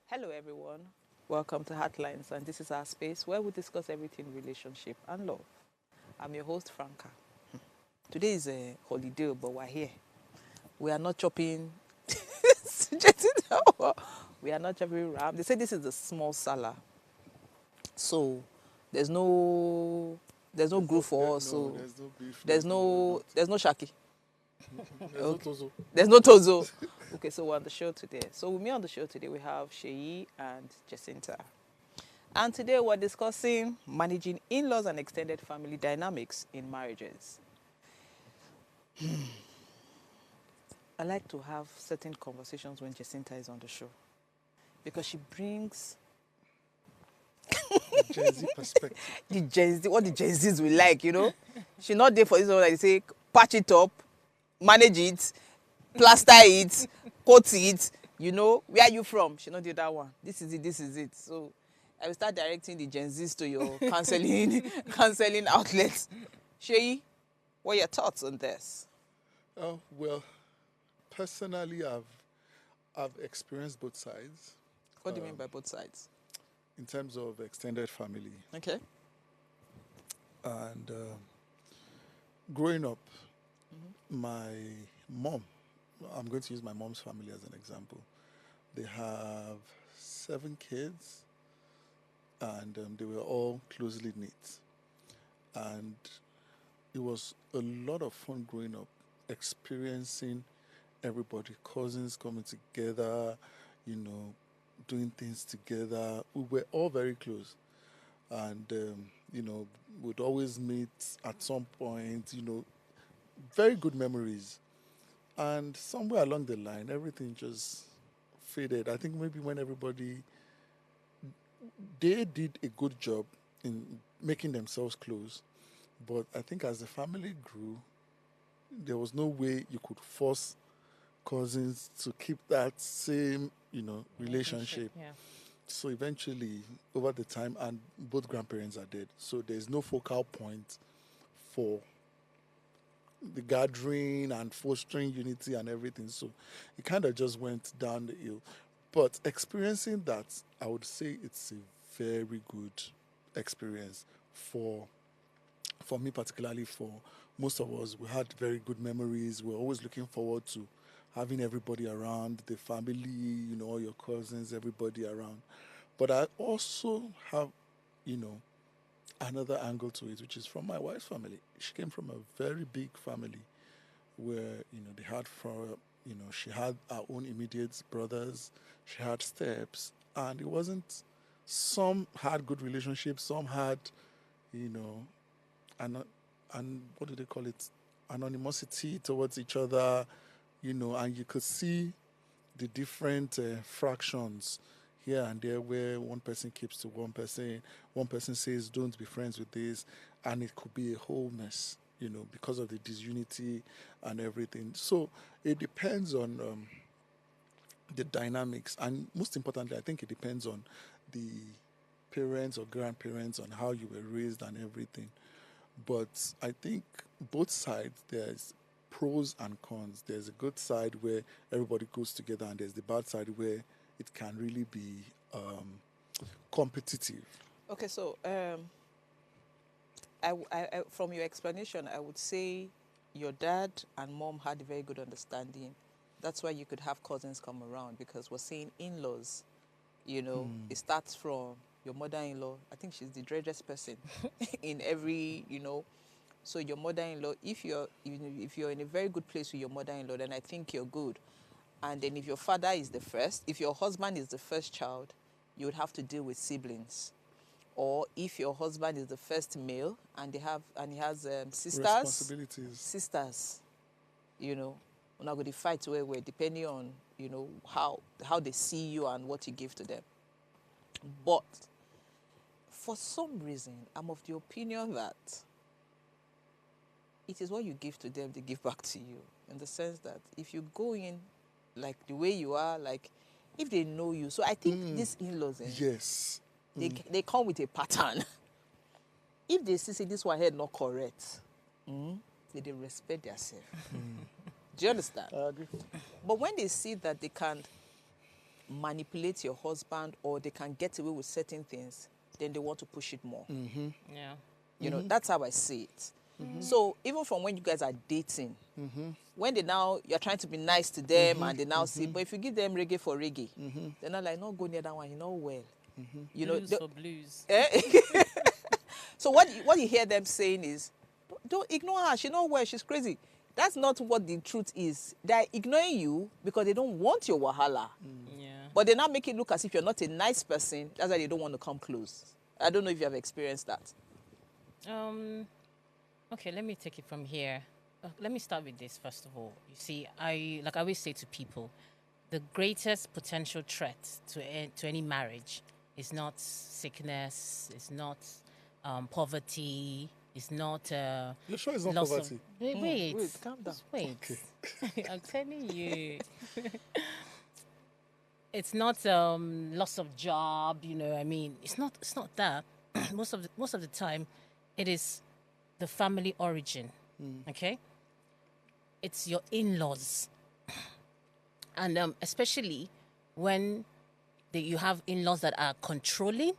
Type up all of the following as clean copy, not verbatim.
Hello, everyone. Welcome to Heartlines, and this is our space where we discuss everything relationship and love. I'm your host, Franca. Today is a holiday, but we're here. We are not chopping. We are not chopping ram. They say this is the small salad, so there's no group for us. So there's no beef. there's no shaki. There's no tozo. There's no tozo. Okay, so we're on the show today. So with me on the show today, we have Sheyi and Jacinta. And today we're discussing managing in-laws and extended family dynamics in marriages. I like to have certain conversations when Jacinta is on the show because she brings The Gen Z perspective. what the Gen Zs will like, She's not there for this one, like they say, patch it up, manage it, plaster it, coat it, where are you from? She not do that one. This is it. So I will start directing the Gen Zs to your counseling outlets. Sheyi, what are your thoughts on this? Oh well, personally, I've experienced both sides What do you mean by both sides? in terms of extended family Okay. and growing up. My mom, I'm going to use my mom's family as an example. They have 7 kids, and they were all closely knit, and it was a lot of fun growing up, experiencing everybody, cousins coming together, you know, doing things together. We were all very close, and would always meet at some point. Very good memories. And somewhere along the line, everything just faded. I think maybe when everybody they did a good job in making themselves close, but I think as the family grew, there was no way you could force cousins to keep that same, relationship. Yeah. So eventually, over the time, and both grandparents are dead, so there's no focal point for the gathering and fostering unity and everything. So it kind of just went down the hill. But experiencing that, I would say it's a very good experience for me, particularly. For most of us, we had very good memories. We're always looking forward to having everybody around, the family, all your cousins, everybody around. But I also have, you know, another angle to it, which is from my wife's family. She came from a very big family where, they had she had her own immediate brothers, she had steps, and it wasn't, some had good relationships, some had, you know, and what do they call it? Anonymosity towards each other, and you could see the different fractions here and there where one person keeps to one person says, don't be friends with this, and it could be a whole mess, because of the disunity and everything. So it depends on the dynamics, and most importantly, I think it depends on the parents or grandparents on how you were raised and everything. But I think both sides, there's pros and cons. There's a good side where everybody goes together, and there's the bad side where it can really be competitive. Okay, so from your explanation, I would say your dad and mom had a very good understanding. That's why you could have cousins come around, because we're saying in-laws, it starts from your mother-in-law. I think she's the dreadest person in every, So your mother-in-law, if you're in a very good place with your mother-in-law, then I think you're good. And then if your father is the first, if your husband is the first child, you would have to deal with siblings. Or if your husband is the first male and he has Responsibilities. sisters, we're not going to fight where depending on how they see you and what you give to them. But for some reason, I'm of the opinion that it is what you give to them, they give back to you. In the sense that if you go in like the way you are, like if they know you. So I think these in-laws, Yes. they come with a pattern. If they see say this one head not correct, they respect themselves. Do you understand? I agree. But when they see that they can manipulate your husband or they can get away with certain things, then they want to push it more. Yeah. You know, that's how I see it. So even from when you guys are dating, when you're trying to be nice to them and they now see, but if you give them reggae for reggae, they're not like, no, go near that one, you know well. You know, Blues for blues. so what you hear them saying is, don't ignore her, she knows well, she's crazy. That's not what the truth is. They're ignoring you because they don't want your wahala. Yeah. But they now make it look as if you're not a nice person. That's why they don't want to come close. I don't know if you have experienced that. Okay, let me take it from here. Let me start with this first of all. You see, I always say to people, the greatest potential threat to any marriage is not sickness, it's not poverty, it's not You're sure it's not loss poverty? wait, Wait, calm down. just wait. I'm telling you. It's not loss of job, you know. I mean, it's not that. most of the time, it is the family origin. Okay, it's your in-laws, and especially when you have in-laws that are controlling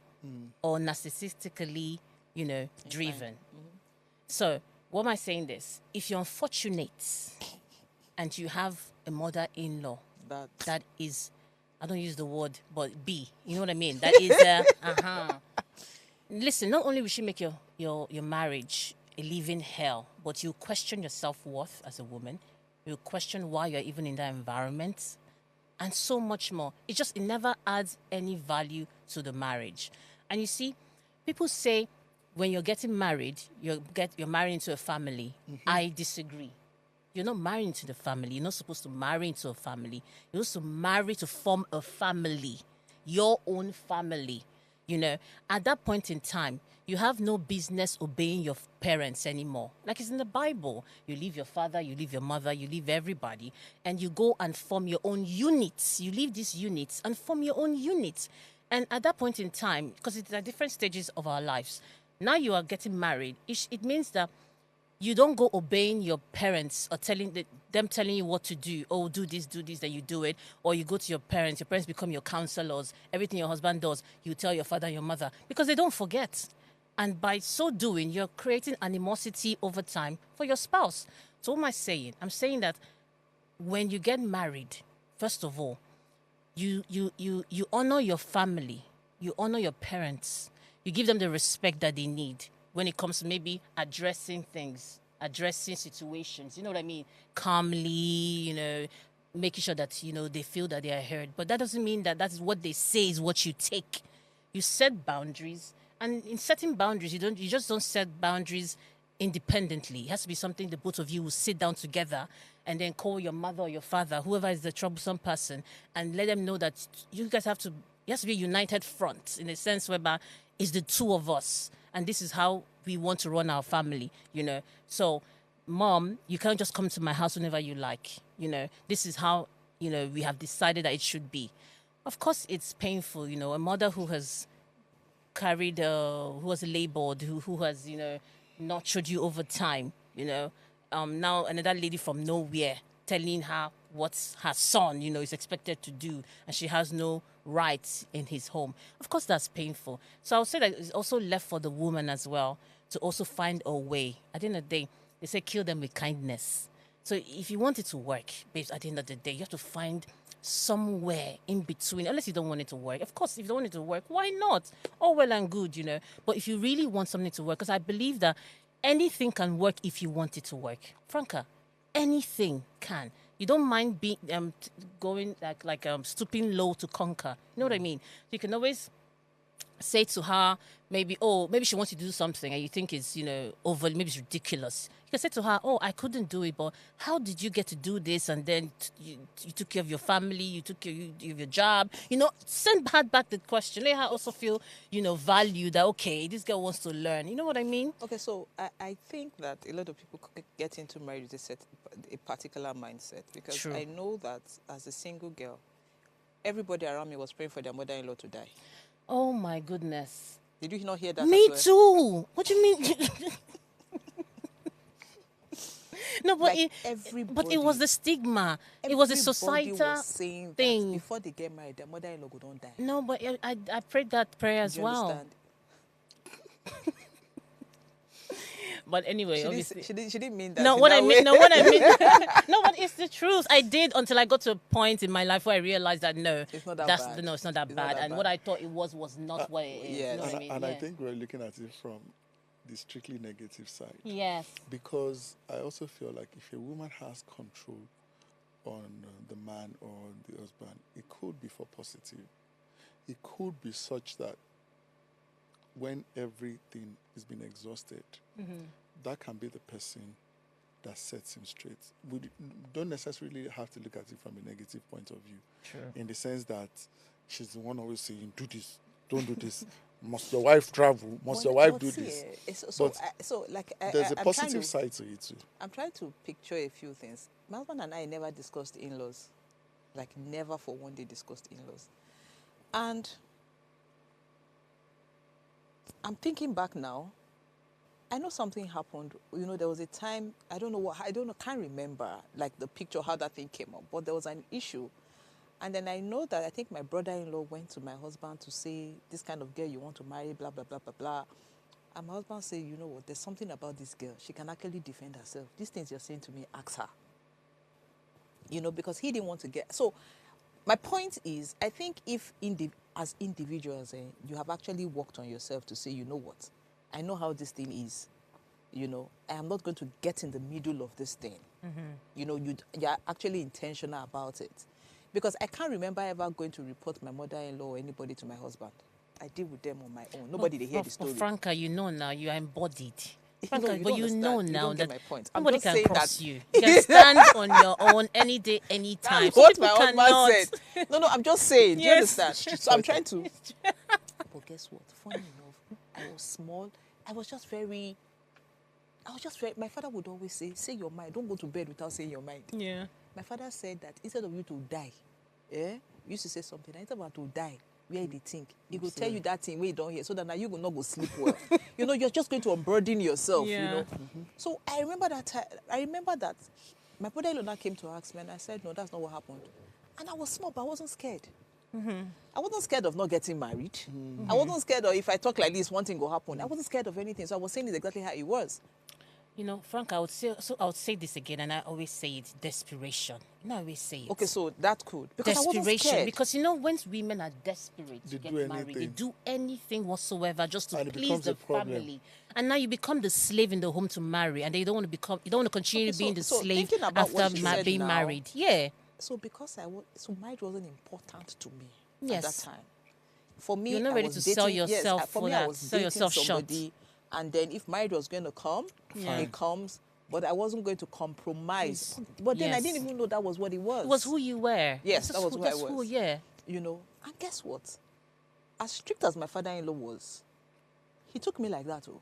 or narcissistically, you know, driven. So, what am I saying? This: if you're unfortunate and you have a mother-in-law that is, I don't use the word, but B. You know what I mean? That is, Listen, not only will she make your marriage a living hell, but you question your self-worth as a woman. You question why you're even in that environment, and so much more. It never adds any value to the marriage. And you see, people say when you're getting married, you're married into a family. I disagree. You're not married into the family. You're not supposed to marry into a family. You're supposed to marry to form a family, your own family. You know, at that point in time, you have no business obeying your parents anymore. Like it's in the Bible. You leave your father, you leave your mother, you leave everybody, and you go and form your own units. You leave these units and form your own units. And at that point in time, because it's at different stages of our lives, now you are getting married. It means that you don't go obeying your parents or telling you what to do. Oh, do this, then you do it. Or you go to your parents become your counselors. Everything your husband does, you tell your father and your mother because they don't forget. And by so doing, you're creating animosity over time for your spouse. So what am I saying? I'm saying that when you get married, first of all, you honor your family. You honor your parents. You give them the respect that they need when it comes to maybe addressing things, addressing situations, you know what I mean? Calmly, you know, making sure that, you know, they feel that they are heard. But that doesn't mean that that's what they say is what you take. You set boundaries, and in setting boundaries, you just don't set boundaries independently. It has to be something the both of you will sit down together and then call your mother or your father, whoever is the troublesome person, and let them know that you guys have to be a united front in a sense whereby it's the two of us. And this is how we want to run our family, you know. So, Mom, you can't just come to my house whenever you like, you know. This is how, you know, we have decided that it should be. Of course, it's painful, you know. A mother who has carried, who was labored, who has, you know, nurtured you over time, you know. Now another lady from nowhere telling her what her son, you know, is expected to do, and she has no rights in his home. Of course, that's painful. So I would say that it's also left for the woman as well to also find a way. At the end of the day, they say kill them with kindness. So if you want it to work, babes, at the end of the day, you have to find somewhere in between, unless you don't want it to work. Of course, if you don't want it to work, why not? All well and good, you know. But if you really want something to work, because I believe that anything can work if you want it to work. Franca, anything can. You don't mind being going like stooping low to conquer. You know what I mean? You can always say to her, maybe she wants you to do something and you think it's, you know, overly, maybe it's ridiculous. You can say to her, I couldn't do it, but how did you get to do this? And then you took care of your family, you took care of your job. You know, send her back the question. Let her also feel, you know, valued that, okay, this girl wants to learn. You know what I mean? Okay, so I think that a lot of people get into marriage with a particular mindset, because True. I know that as a single girl, everybody around me was praying for their mother-in-law to die. Oh, my goodness. Did you not hear that? Me as well? too. What do you mean? No, but Like but it was the stigma. It was a everybody societal was saying that thing. before they get married, their mother-in-law go don't die. No, but I prayed that prayer as Do you well. understand? But anyway, She didn't, obviously. she didn't mean that. No, in what that I way. mean, no, what I mean, no, but it's the truth. I did until I got to a point in my life where I realized that no, It's not that that's bad. no, it's not that It's not bad. that And bad. what I thought it was not what it is. yes. You know what I mean? And Yeah. I think we're looking at it from the strictly negative side. Yes. Because I also feel like if a woman has control on the man or the husband, it could be for positive. It could be such that when everything is being exhausted, that can be the person that sets him straight. We don't necessarily have to look at it from a negative point of view. True. In the sense that she's the one always saying, do this, don't do this. Must your wife travel? Must your wife do see, this? So, But so like, there's a I'm positive side to it too. I'm trying to picture a few things. My husband and I never discussed in-laws. Like, never for one day discussed in-laws. And I'm thinking back now. I know something happened. You know, there was a time, can't remember, like, the picture, how that thing came up. But there was an issue. And then I know that I think my brother-in-law went to my husband to say, this kind of girl you want to marry, blah, blah, blah, blah, blah. And my husband said, you know what, there's something about this girl. She can actually defend herself. These things you're saying to me, ask her. You know, because he didn't want to get... So my point is, I think if as individuals, you have actually worked on yourself to say, you know what, I know how this thing is. You know, I am not going to get in the middle of this thing. You know, you're actually intentional about it. Because I can't remember ever going to report my mother-in-law or anybody to my husband. I deal with them on my own. Nobody they hear the story. But Franca, you know now, you are embodied. No, Franca, you but don't you know understand. You now don't get that my point. I'm nobody just can saying cross that- you. You can stand on your own any day, any time. That's Some what people my husband cannot. said. No, I'm just saying. Do you Yes. understand? So I'm trying to... But guess what? Funny enough, I was small. I was just very... My father would always say your mind. Don't go to bed without saying your mind. Yeah. My father said that instead of you to die, we used to say something, instead of to die, where they think, he will tell you that thing where you don't hear, so that now you will not go sleep well. You know, you're just going to unburden yourself, Yeah. you know. So I remember that my brother-in-law now came to ask me, and I said, no, that's not what happened. And I was small, but I wasn't scared. I wasn't scared of not getting married. I wasn't scared of if I talk like this, one thing will happen. I wasn't scared of anything. So I was saying it exactly how it was. You know, Frank, I would say this again, and I always say it: desperation. You know, I always say it. Okay, so that could because I wasn't Desperation, scared. because you know, when women are desperate to They get do married, they anything. do anything whatsoever just to And it please becomes the a problem. family. And now you become the slave in the home to marry, and you don't want to continue Okay, being the so slave thinking about what after she said being now, married. Yeah. So because so marriage wasn't important to me Yes. at that time. For me, You're not I ready was to dating, sell yes, yourself for for me, I that. was Sell dating yourself short. somebody, and then if marriage was going to come, Yeah. it comes. But I wasn't going to compromise. But then I Yes. didn't even know that was what it was. It was who you were. Yes, that was who I that's was. Yeah. You know, and guess what? As strict as my father-in-law was, he took me like that. Oh.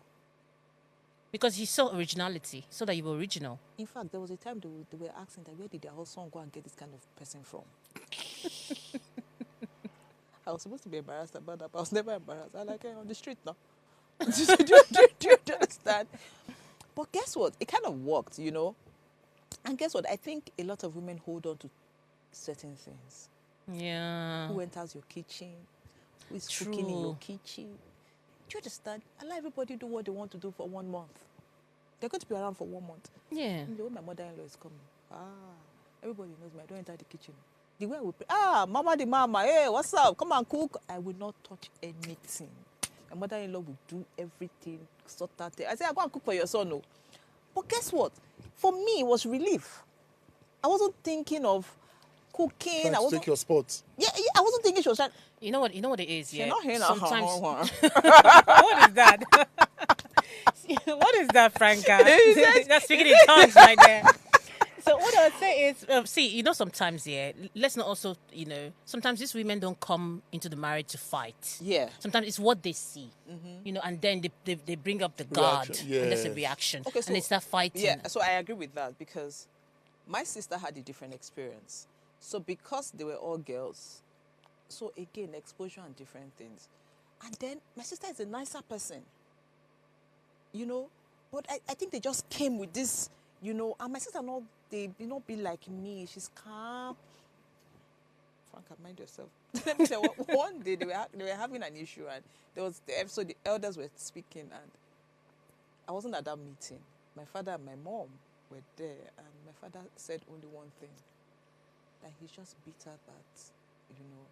Because he saw originality, so that you were original. In fact, there was a time they were asking that where did their husband go and get this kind of person from? I was supposed to be embarrassed about that, but I was never embarrassed. I like on the street now. do you understand? But guess what? It kind of worked, you know. And guess what? I think a lot of women hold on to certain things. Yeah. Who enters your kitchen? Who is cooking in your kitchen? Do you understand? I let everybody do what they want to do for 1 month. They're going to be around for 1 month. Yeah. And the way my mother-in-law is coming, everybody knows me. I don't enter the kitchen. The way I will pray, mama the mama, hey, what's up? Come and cook. I will not touch anything. My mother-in-law will do everything, sort that. I say, go and cook for your son, no. But guess what? For me, it was relief. I wasn't thinking of cooking. Trying I to wasn't. take your spot. Yeah, I wasn't thinking she was trying. You know what it is, yeah. You're not hearing Sometimes her. what is that? What is that, Franca? That's speaking in tongues right there. So what I would say is, see, you know, sometimes, yeah, let's not also, you know, sometimes these women don't come into the marriage to fight. Yeah. Sometimes it's what they see, you know, and then they bring up the guard, Reaction, and there's a yes. reaction, Okay, so, and they start fighting. Yeah, so I agree with that because my sister had a different experience. So because they were all girls, so again, exposure and different things. And then my sister is a nicer person, you know, but I think they just came with this you know, and my sister not, they not be like me. She's calm. Franca, mind yourself. Let me tell you, one day they were having an issue, and there was the episode, the elders were speaking, and I wasn't at that meeting. My father and my mom were there, and my father said only one thing, that he's just bitter that, you know,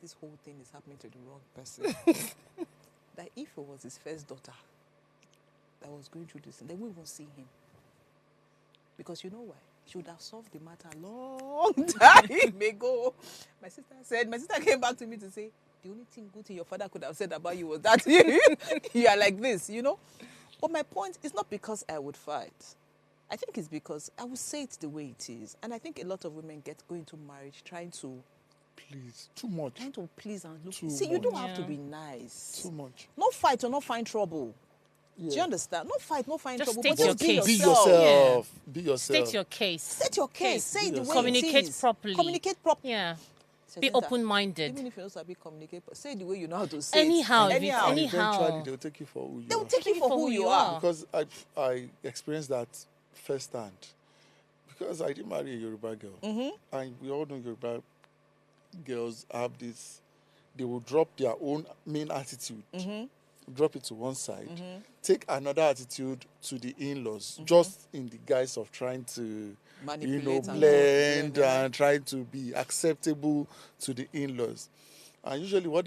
this whole thing is happening to the wrong person. That if it was his first daughter that was going through this, they wouldn't even see him. Because you know why? She would have solved the matter a long time ago. My sister came back to me to say, the only thing good thing your father could have said about you was that you are like this, you know? But my point is not because I would fight. I think it's because I would say it the way it is. And I think a lot of women go into marriage trying to Please, too much. Trying to please and look. Too See, you don't much. have to be nice. Too much. Not fight or not find trouble. Yeah. Do you understand? Not fight, not find Just trouble. state But your just be case. Be yourself. yourself. Be yourself. State your case. State your case. Say it the way it Communicate is. properly. Communicate properly. Yeah. Be open-minded. Even if you also be communicate, say it the way you know how to say Anyhow, it. if it's And anyhow. eventually, they'll take you for who you They'll are. take you for who you are. Because I experienced that firsthand. Because I did marry a Yoruba girl. Mm-hmm. And we all know Yoruba girls have this, they will drop their own main attitude, drop it to one side, take another attitude to the in-laws, just in the guise of trying to, Manipulate and blend yeah. and trying to be acceptable to the in-laws. And usually what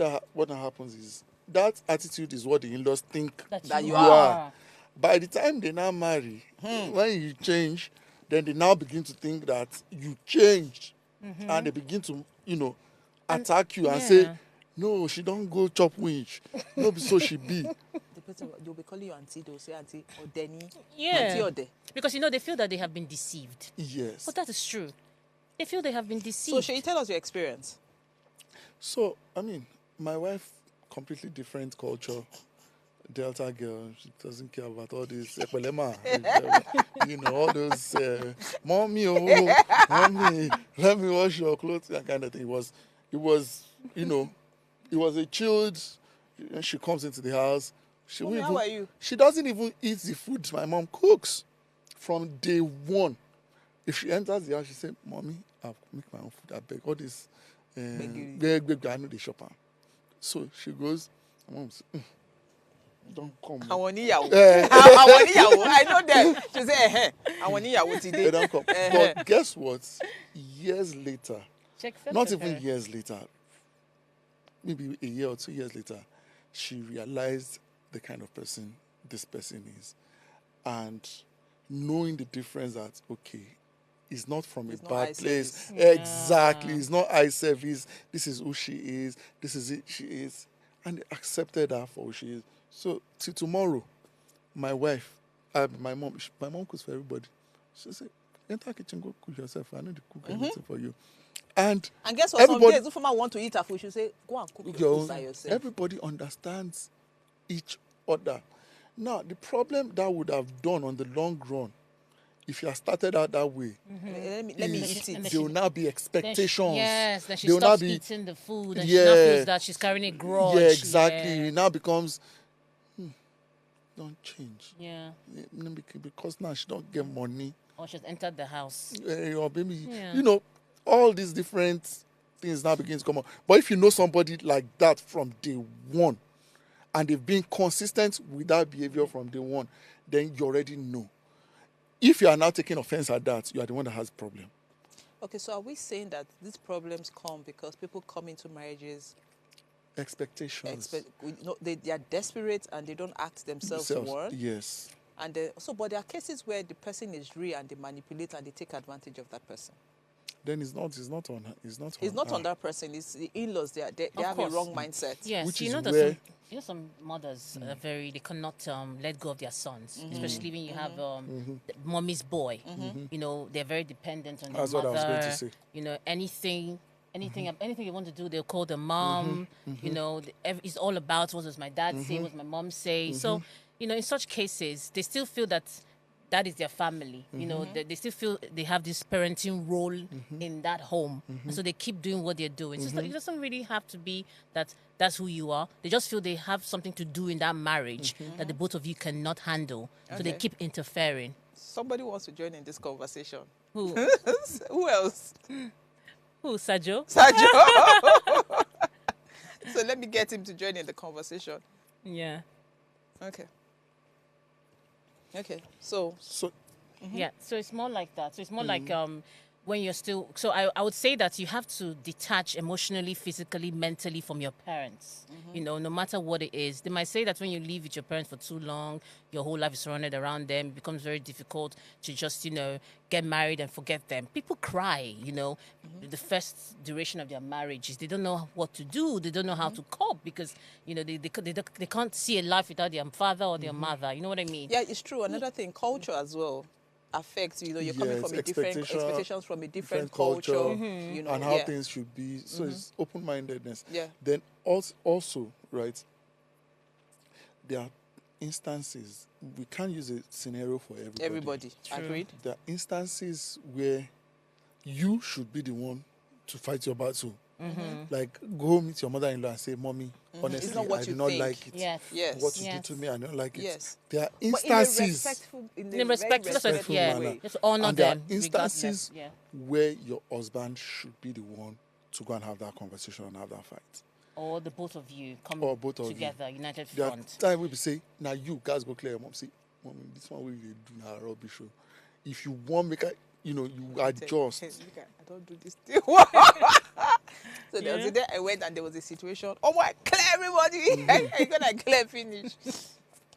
happens is, that attitude is what the in-laws think That you you are. are. By the time they now marry, when you change, then they now begin to think that you changed. And they begin to, attack you and say, no, she don't go chop winch. No, so she be. The person, they'll be calling you auntie, they'll say auntie or Denny. Yeah. Auntie or De. Because, they feel that they have been deceived. Yes. But that is true. They feel they have been So, deceived. shall you tell us your experience? So, my wife, completely different culture. Delta girl, she doesn't care about all this epelema, all those mommy, mommy, let me wash your clothes, that kind of thing. It was a chilled. She comes into the house. Mommy, how are you? She doesn't even eat the food my mom cooks from day one. If she enters the house, she say, "Mommy, I've make my own food. I beg all this. I know the shop." So she goes. My mom says, don't come. Àwọn oníyàwó. I know them. She say, àwọn oníyàwó They today. don't come. But guess what? Years later, Check not even years later, maybe a year or 2 years later, she realized the kind of person this person is. And knowing the difference that, okay, it's not from It's a not bad eye place. service. Exactly. It's not eye service. This is who she is. This is it she is. And they accepted her for who she is. So, till tomorrow, my wife, my mom cooks for everybody. She say, enter kitchen, go cook yourself. I know to cook everything for you. And guess what? everybody, Some days, if someone want to eat her food, she say, go and cook your food by yourself. everybody understands each other. Now, the problem that would have done on the long run, if you had started out that way, Let me eat it. there will now be expectations. Then she There will now stops be, eating the food and she now Yeah. feels that she's carrying a grudge. yeah, exactly. Yeah. It now becomes, don't change. Yeah. Because now she don't get money. Or she's entered the house. Or maybe, Yeah. all these different things now begin to come up. But if you know somebody like that from day one, and they've been consistent with that behavior from day one, then you already know. If you are now taking offense at that, you are the one that has problem. Okay, so are we saying that these problems come because people come into marriages, Expectations. they are desperate and they don't act themselves one? Yes. And but there are cases where the person is real and they manipulate and they take advantage of that person. Then it's not on On that person. It's the in-laws. They have a course. wrong mindset. Yes, Which you is know that where- some mothers are they cannot let go of their sons, especially when you have the mommy's boy. They're very dependent on That's their what I mother. was going to say. Anything they want to do, they'll call the mom. It's all about what does my dad say, what does my mom say. So, in such cases, they still feel that is their family. They still feel they have this parenting role in that home. And so they keep doing what they're doing. So it doesn't really have to be that's who you are. They just feel they have something to do in that marriage that the both of you cannot handle. So they Okay. keep interfering. Somebody wants to join in this conversation. Who? Who else? Who? Sajo? Sergio. So let me get him to join in the conversation. Yeah. Okay. Okay. So Yeah, so it's more like that. So it's more like when you're still. So I would say that you have to detach emotionally, physically, mentally from your parents. You know, no matter what it is. They might say that when you live with your parents for too long, your whole life is surrounded around them. It becomes very difficult to just, get married and forget them. People cry, the first duration of their marriages. They don't know what to do. They don't know how to cope because, they can't see a life without their father or their mother. You know what I mean? yeah, it's true. Another thing, culture as well affects. You're coming Yes, from a different expectations from a different culture. and how things should be. So it's open-mindedness. Yeah. Then also, right, there are instances, we can't use a scenario for everybody. Everybody. Agreed. There are instances where you should be the one to fight your battle. Like, go meet your mother-in-law and say, Mommy, honestly, It's not what I do you not think. like it. Yes. Yes. What you Yes. did to me, I don't like it. Yes. There are But in a instances, respectful, In a respectful manner. way. Just honor and there are them. instances regardless. Yeah. where your husband should be the one to go and have that conversation and have that fight. Or the both of you come Or both of you. together, united There are front. times we be say, now you guys go clear your mom. Say, Mommy, this one we do now rubbish. Oh. If you want make a, you adjust. I don't do this thing. So there was a day I went and there was a situation. Oh my, clear everybody. I'm gonna clear finish.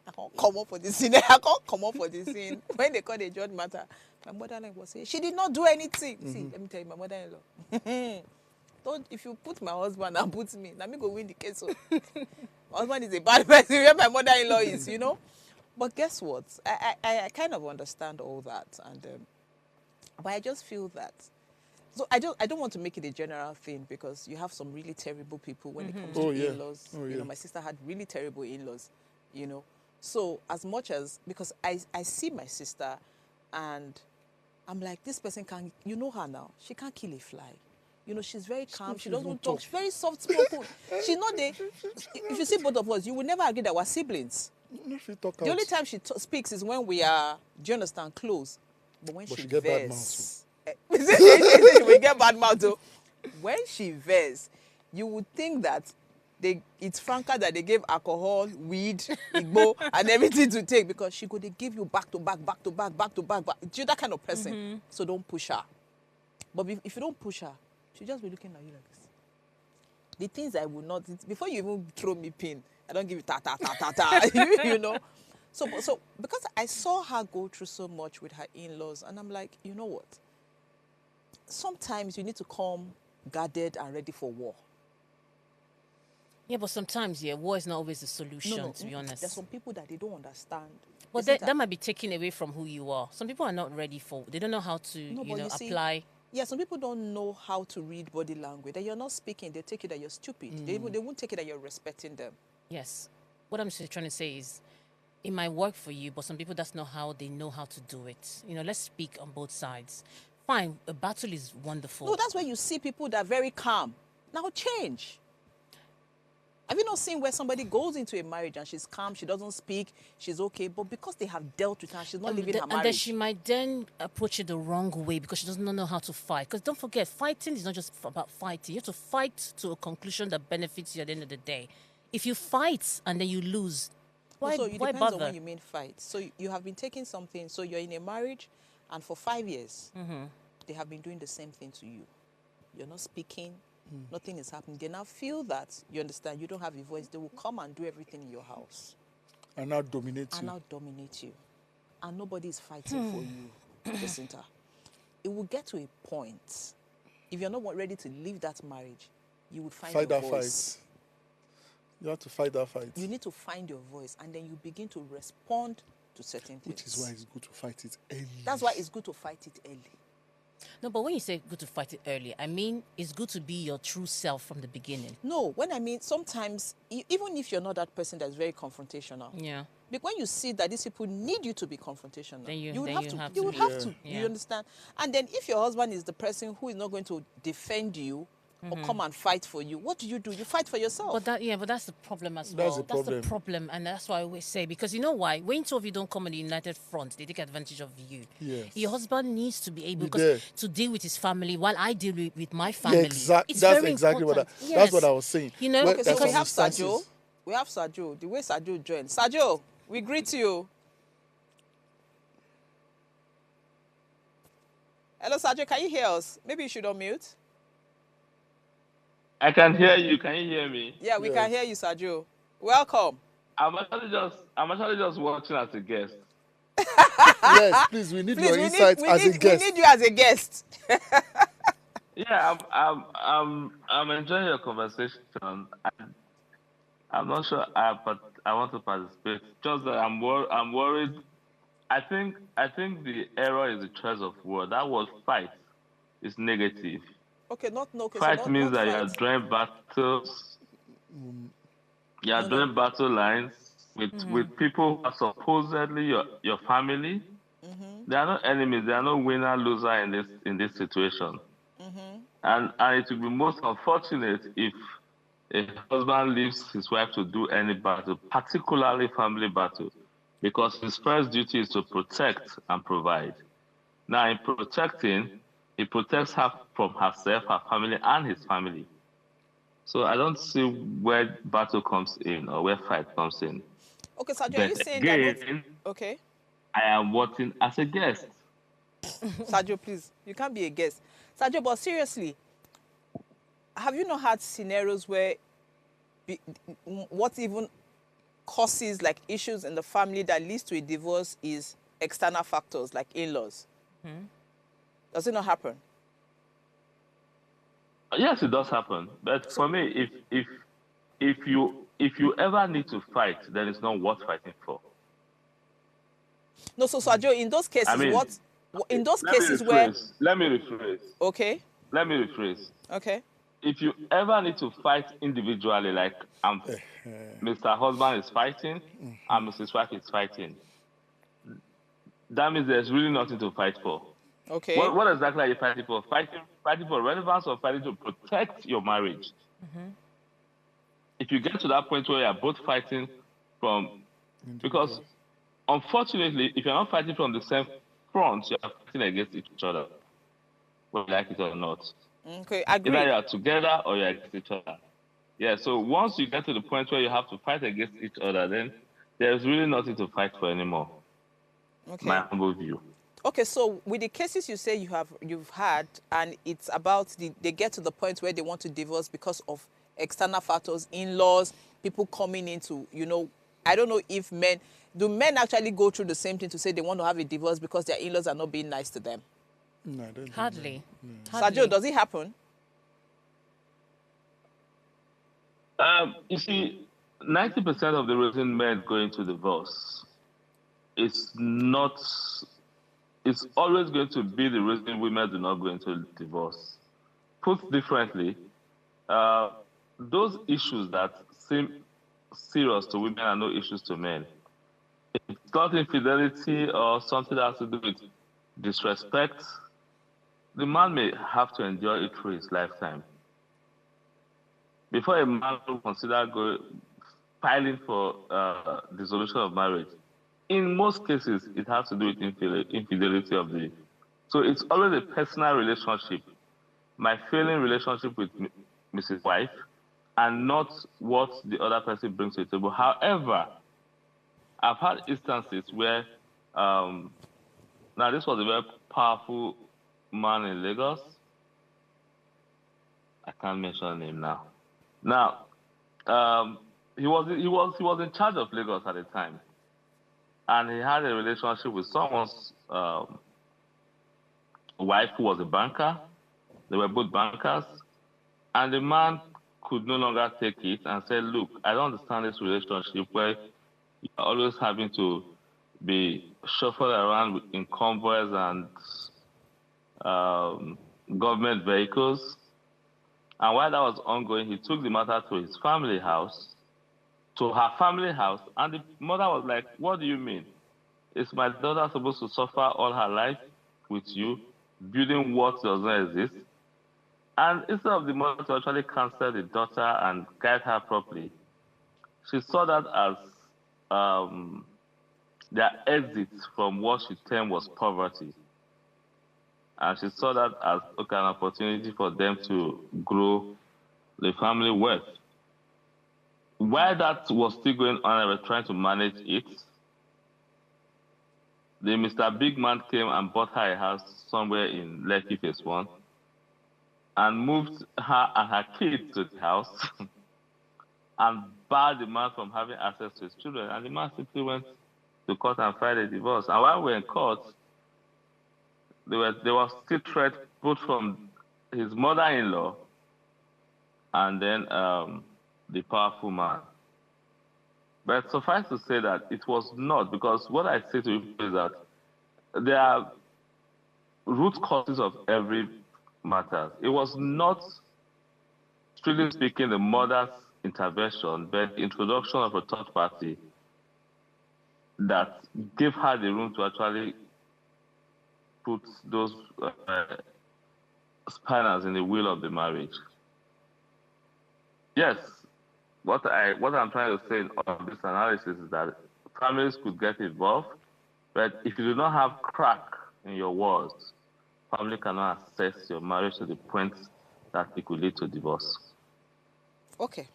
I can't come up for this scene. I can't come up for this scene. When they call the judge matter, my mother-in-law was saying, she did not do anything. See, let me tell you, my mother-in-law. Don't, if you put my husband and put me, let me go win the case. So. My husband is a bad person where my mother-in-law is, But guess what? I kind of understand all that. And but I just feel that. So I don't want to make it a general thing because you have some really terrible people when it comes to in-laws. My sister had really terrible in-laws, So as much as, because I see my sister and I'm like, this person can't, you know her now. She can't kill a fly. She's very calm. She doesn't talk. She's very soft-spoken. She's not the... If you see both of us, you will never agree that we're siblings. The only time she speaks is when we are, do you understand, close. But when she get bad vex... She will get bad mouth, too. When she vex, you would think that it's Franca that they gave alcohol, weed, igbo, and everything to take because she could give you back to back. You're that kind of person. So don't push her. But if you don't push her, she'll just be looking at you like this. The things I will not, before you even throw me pin, I don't give you ta. So because I saw her go through so much with her in-laws, and I'm like, you know what? Sometimes you need to come guarded and ready for war. Yeah, but sometimes, war is not always the solution, to be honest. There's some people that they don't understand. But that might be taken away from who you are. Some people are not ready they don't know how to, apply. Yeah, some people don't know how to read body language. That you're not speaking, they take it that you're stupid. They won't take it that you're respecting them. Yes. What I'm trying to say is, it might work for you, but some people, that's not how they know how to do it. Let's speak on both sides. Fine, a battle is wonderful. No, that's where you see people that are very calm. Now change. Have you not seen where somebody goes into a marriage and she's calm, she doesn't speak, she's okay, but because they have dealt with her, she's not living her marriage. And then she might then approach it the wrong way because she doesn't know how to fight. Because don't forget, fighting is not just about fighting. You have to fight to a conclusion that benefits you at the end of the day. If you fight and then you lose, why depends bother? on when you mean fight. So you have been taking something, so you're in a marriage, and for 5 years, they have been doing the same thing to you. You're not speaking. Nothing is happening. They now feel that, you understand, you don't have a voice. They will come and do everything in your house. And now dominate you. And nobody is fighting for you, Jacinta. It will get to a point, if you're not ready to leave that marriage, you would find your voice. Fight. You have to fight that fight. You need to find your voice, and then you begin to respond to certain things. Which is why it's good to fight it early. That's why it's good to fight it early. No, but when you say good to fight it early, I mean it's good to be your true self from the beginning. No, when I mean sometimes, even if you're not that person that's very confrontational, but when you see that these people need you to be confrontational, then you would have to. Yeah. You understand? And then if your husband is the person who is not going to defend you, or come and fight for you. What do? You fight for yourself. But that's the problem as That's well. the problem. That's the problem, and that's why I always say, because you know why? When two of you don't come on the united front, they take advantage of you. Yes. Your husband needs to be able there. to deal with his family while I deal with my family. Exactly. It's That's very exactly important. that's what I was saying. You know, Okay, so there's we some have instances- Sajo. We have Sajo. The way Sajo joined. Sajo, we greet you. Hello, Sajo. Can you hear us? Maybe you should unmute. I can hear you. Can you hear me? Yeah, we Yes. can hear you, Sajo. Welcome. I'm actually just watching as a guest. Yes, please, we need Please, your insights as a guest. We need you as a guest. Yeah, I'm enjoying your conversation. I'm not sure, but I want to participate. Just that I'm worried. I think the error is the choice of word. That word "fight" is negative. Okay, okay, Fight so means not that fight. you're drawing battles. You're No, drawing battle lines with people who are supposedly your family. They are not enemies. They are not winner loser in this situation. And it would be most unfortunate if a husband leaves his wife to do any battle, particularly family battle, because his first duty is to protect and provide. Now, in protecting, he protects her from herself, her family, and his family. So I don't see where battle comes in or where fight comes in. Okay, Sajo, are But you saying again, that not... Okay. I am watching as a guest. Sajo, please, you can't be a guest. Sajo, but seriously, have you not had scenarios where what even causes like issues in the family that leads to a divorce is external factors like in-laws? Does it not happen? Yes, it does happen. But for me, if you ever need to fight, then it's not worth fighting for. No, so Sajo, in those cases, I mean, in those let me cases where... Let me rephrase. Okay. Let me rephrase. Okay. If you ever need to fight individually, like Mr. Husband is fighting and Mrs. Wife is fighting, that means there's really nothing to fight for. Okay. What exactly are you fighting for? Fighting for relevance or fighting to protect your marriage? If you get to that point where you're both fighting from... Because, unfortunately, if you're not fighting from the same front, you're fighting against each other, whether you like it or not. Okay, I agree. Either you're together or you're against each other. Yeah, so once you get to the point where you have to fight against each other, then there's really nothing to fight for anymore. Okay. My humble view. Okay, so with the cases you say you've had, and it's about they get to the point where they want to divorce because of external factors, in-laws, people coming into, I don't know if do men actually go through the same thing to say they want to have a divorce because their in-laws are not being nice to them? No, I don't. Hardly. Sajo, does it happen? You see, 90% of the reason men go into divorce is not... It's always going to be the reason women do not go into divorce. Put differently, those issues that seem serious to women are no issues to men. If it's not infidelity or something that has to do with disrespect, the man may have to endure it through his lifetime. Before a man will consider filing for dissolution of marriage, in most cases, it has to do with infidelity of the... So it's always a personal relationship, my failing relationship with Mrs. Wife, and not what the other person brings to the table. However, I've had instances where, now this was a very powerful man in Lagos. I can't mention his name now. Now, he was in charge of Lagos at the time, and he had a relationship with someone's wife who was a banker. They were both bankers, and the man could no longer take it and said, "Look, I don't understand this relationship where you're always having to be shuffled around in convoys and government vehicles." And while that was ongoing, he took the matter to his family house, to her family house, and the mother was like, "What do you mean? Is my daughter supposed to suffer all her life with you, building what does not exist?" And instead of the mother to actually counsel the daughter and guide her properly, she saw that as their exit from what she termed was poverty. And she saw that as okay, an opportunity for them to grow the family wealth. While that was still going on, I was trying to manage it. The Mr. Big Man came and bought her a house somewhere in Lekki Phase 1 and moved her and her kids to the house and barred the man from having access to his children. And the man simply went to court and filed a divorce. And while we were in court, there was still threat both from his mother-in-law and then the powerful man. But suffice to say that it was not, because what I say to people is that there are root causes of every matter. It was not, strictly speaking, the mother's intervention, but the introduction of a third party that gave her the room to actually put those spanners in the wheel of the marriage. Yes, what I'm trying to say in all of this analysis is that families could get involved, but if you do not have crack in your walls, family cannot assess your marriage to the point that it could lead to divorce. Okay.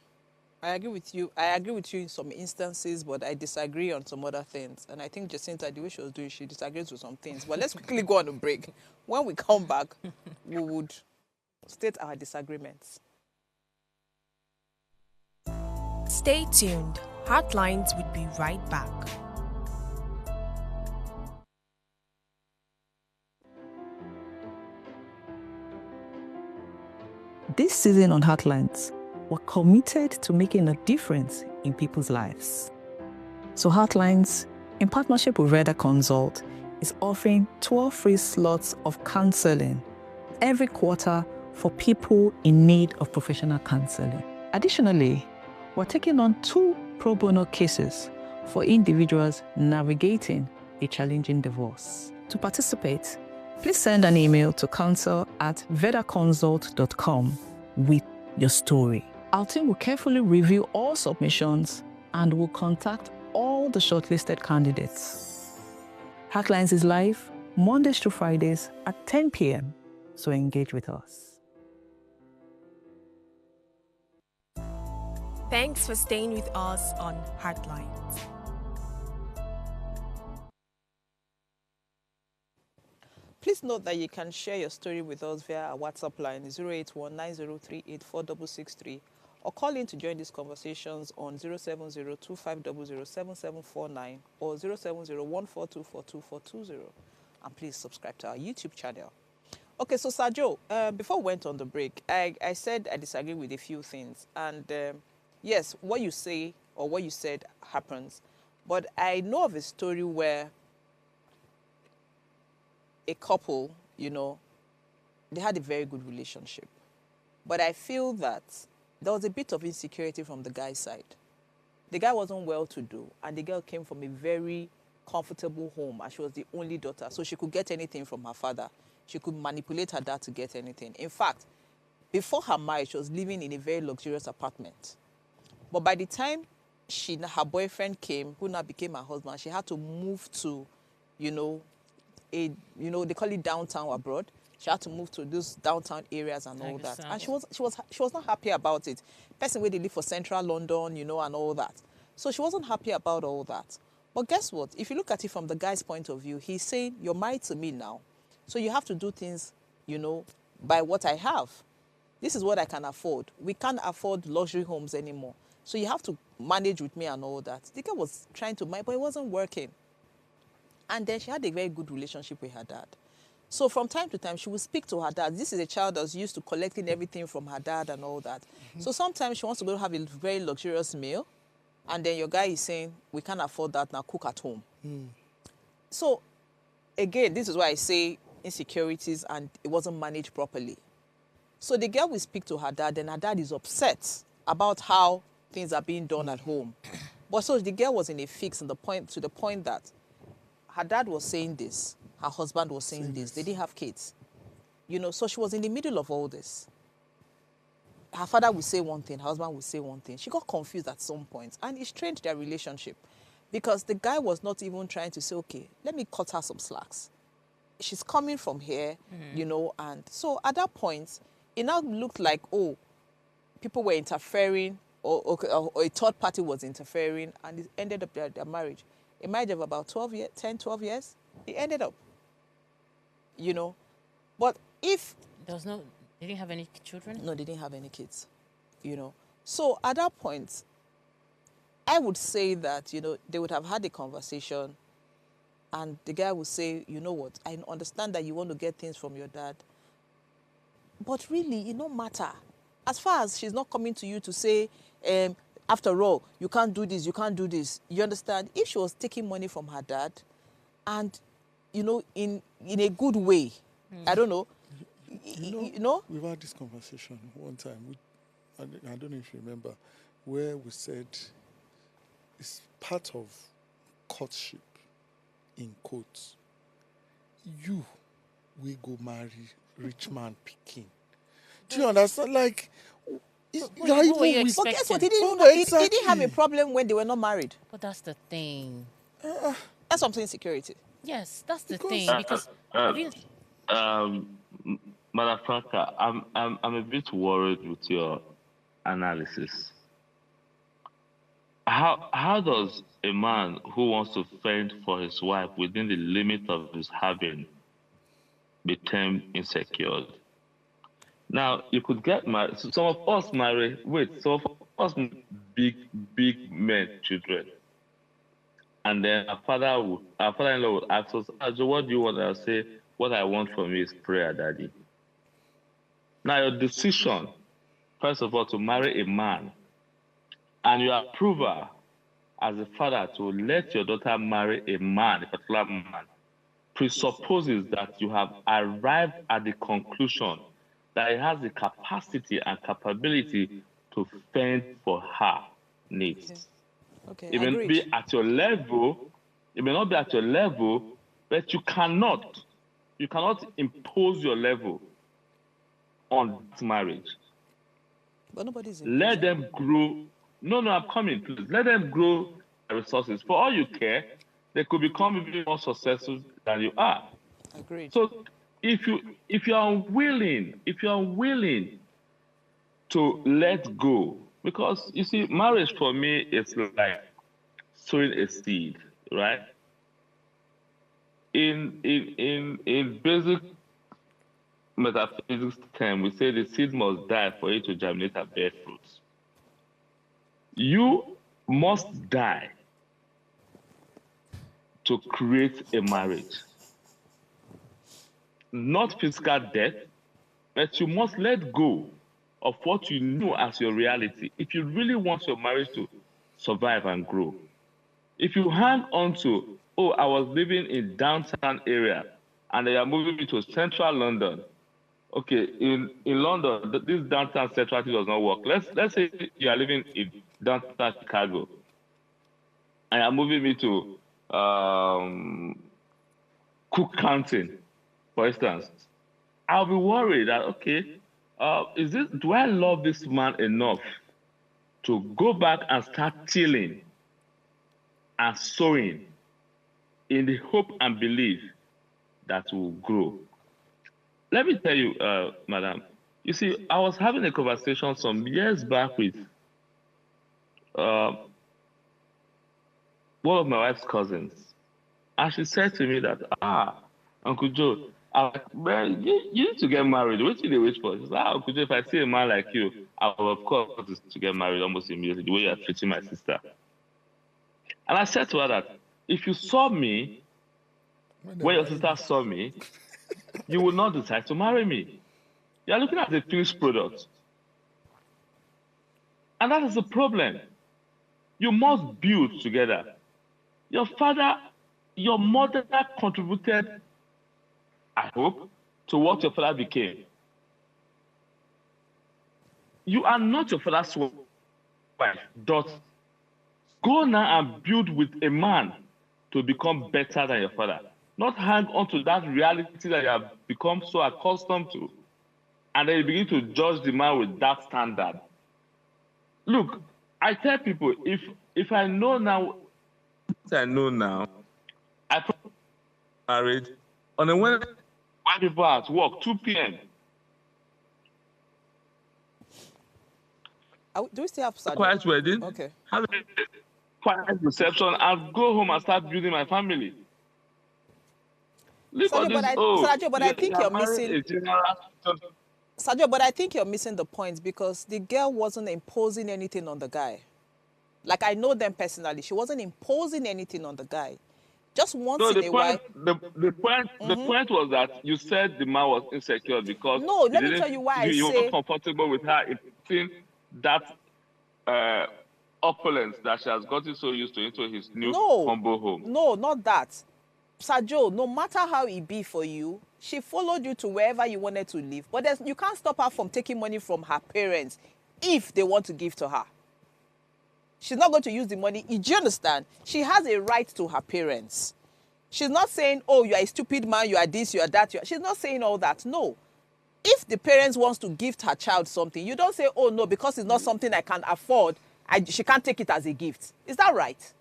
I agree with you. I agree with you in some instances, but I disagree on some other things. And I think Jacinta, the way she was doing, she disagrees with some things. But let's quickly go on a break. When we come back, we would state our disagreements. Stay tuned. Heartlines will be right back. This season on Heartlines, we're committed to making a difference in people's lives. So Heartlines, in partnership with Reda Consult, is offering 12 free slots of counseling every quarter for people in need of professional counseling. Additionally, we're taking on 2 pro bono cases for individuals navigating a challenging divorce. To participate, please send an email to counsel@vedaconsult.com with your story. Our team will carefully review all submissions and will contact all the shortlisted candidates. Heartlines is live Mondays through Fridays at 10 p.m. So engage with us. Thanks for staying with us on Heartlines. Please note that you can share your story with us via our WhatsApp line 08190384663 or call in to join these conversations on 07025007749 or 07014242420. And please subscribe to our YouTube channel. Okay, so Sajo, before we went on the break, I said I disagree with a few things. And yes, what you say or what you said happens. But I know of a story where a couple, they had a very good relationship. But I feel that there was a bit of insecurity from the guy's side. The guy wasn't well-to-do, and the girl came from a very comfortable home, and she was the only daughter, so she could get anything from her father. She could manipulate her dad to get anything. In fact, before her marriage, she was living in a very luxurious apartment. But by the time her boyfriend came, who now became her husband, she had to move to, they call it downtown abroad. She had to move to those downtown areas and all that. And she was not happy about it. Person where they live for central London, and all that. So she wasn't happy about all that. But guess what? If you look at it from the guy's point of view, he's saying, you're married to me now. So you have to do things, by what I have. This is what I can afford. We can't afford luxury homes anymore. So you have to manage with me and all that. The girl was trying to manage, but it wasn't working. And then she had a very good relationship with her dad. So from time to time, she would speak to her dad. This is a child that's used to collecting everything from her dad and all that. Mm-hmm. So sometimes she wants to go have a very luxurious meal. And then your guy is saying, we can't afford that now, cook at home. Mm. So again, this is why I say insecurities and it wasn't managed properly. So the girl will speak to her dad, and her dad is upset about how things are being done at home. But so the girl was in a fix to the point that her dad was saying this, her husband was saying this. They didn't have kids. So she was in the middle of all this. her father will say one thing, her husband will say one thing. She got confused at some point, and it strained their relationship because the guy was not even trying to say, okay, let me cut her some slacks. She's coming from here, and so at that point, it now looked like, oh, people were interfering, or a third party was interfering, and it ended up their marriage. A marriage of about 12 years, 10, 12 years, it ended up, But if... They didn't have any children? No, they didn't have any kids, So at that point, I would say that, they would have had a conversation, and the guy would say, you know what, I understand that you want to get things from your dad, but really, it don't matter. As far as she's not coming to you to say, after all, you can't do this, you can't do this. You understand? If she was taking money from her dad and, in a good way, I don't know, We've had this conversation one time. I don't know if you remember, where we said it's part of courtship, in quotes. We go marry rich man picking. Do you understand? Like, what were you but guess what? He Exactly. didn't have a problem when they were not married. But that's the thing. That's something insecurity. Yes, that's the thing. Because Madam Franca, I'm a bit worried with your analysis. How does a man who wants to fend for his wife within the limit of his having be termed insecure? Now, you could get married. So some of us marry. Some of us big men, children, and then our father-in-law would ask us, "Ajo, what do you want?" I'll say, "What I want from you is prayer, Daddy." Now, your decision, first of all, to marry a man, and your approval as a father to let your daughter marry a man, a particular man, presupposes that you have arrived at the conclusion that he has the capacity and capability to fend for her needs. Okay, It may not be at your level, but you cannot impose your level on that marriage. But nobody's Let them grow. No, I'm coming, please. Let them grow their resources. For all you care, they could become even more successful than you are. Agreed. So if you're unwilling to let go, because you see, marriage for me is like sowing a seed, right? In basic metaphysics term, we say the seed must die for it to germinate and bear fruits. You must die to create a marriage. Not physical death, but you must let go of what you know as your reality if you really want your marriage to survive and grow. If you hang on to, oh, I was living in downtown area and they are moving me to central London. Okay, in London, this downtown centrality does not work. Let's say you are living in downtown Chicago and you are moving me to Cook County, for instance. I'll be worried that, okay, do I love this man enough to go back and start tilling and sowing in the hope and belief that will grow? Let me tell you, madam, you see, I was having a conversation some years back with one of my wife's cousins, and she said to me that, Uncle Joe, well, you need to get married. What do they wait for? She said, Uncle Joe, if I see a man like you, I will, of course, want to get married almost immediately, the way you are treating my sister. And I said to her that if you saw me, when your sister saw me, you would not decide to marry me. You are looking at the finished product. And that is the problem. You must build together. Your mother contributed, I hope, to what your father became. You are not your father's wife, daughter. Go now and build with a man to become better than your father. Not hang on to that reality that you have become so accustomed to. and then you begin to judge the man with that standard. Look, I tell people, if I know now, I know now, I probably married on a Wednesday while people are at work, 2 p.m. Do we still have Sadio? Quiet wedding, Okay. have a quiet reception, and go home and start building my family. Leave all Sadio, this, Sadio, but I think you're marrying missing. a general. Sadio, but I think you're missing the point because the girl wasn't imposing anything on the guy. Like, I know them personally. She wasn't imposing anything on the guy. Just once No, in a while. the point was that you said the man was insecure because No, let me tell you why I you say. were comfortable with her seeing that opulence that she has gotten so used to into his new humble home. No, not that. Sajo, no matter how it be for you, she followed you to wherever you wanted to live. But you can't stop her from taking money from her parents if they want to give to her. She's not going to use the money. Do you understand? She has a right to her parents. She's not saying, oh, you are a stupid man, you are this, you are that. She's not saying all that. No. If the parents wants to gift her child something, you don't say, oh, no, because it's not something I can afford, she can't take it as a gift. Is that right?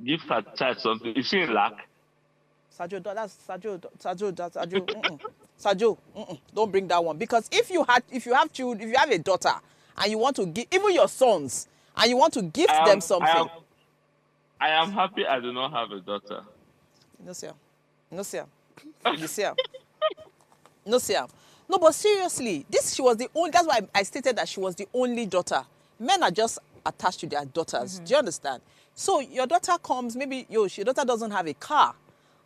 Give her child something. Is she in lack? Sajo, Sajo, don't bring that one. Because if you have children, if you have a daughter, and you want to give, even your sons, and you want to gift them something. I am happy I do not have a daughter. No, sir. No, sir. No, sir. No, but seriously, she was the only, that's why I stated that she was the only daughter. Men are just attached to their daughters. Do you understand? So your daughter comes, maybe your daughter doesn't have a car.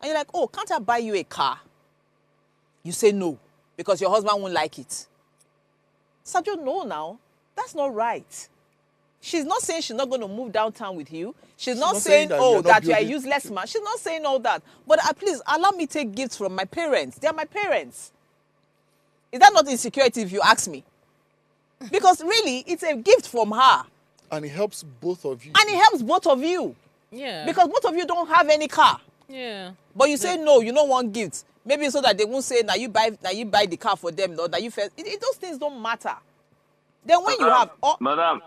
And you're like, oh, can't I buy you a car? You say no, because your husband won't like it. Sajo, no now. That's not right. She's not saying she's not going to move downtown with you. She's not saying, that you are a useless man. She's not saying all that. But please, allow me to take gifts from my parents. They are my parents. Is that not insecurity if you ask me? Because really, it's a gift from her. And it helps both of you. And it helps both of you. Yeah. Because both of you don't have any car. Yeah. But you say, no, you don't want gifts. Maybe so that they won't say, now you buy the car for them. No, that you first. Those things don't matter. Then when you have... Madam,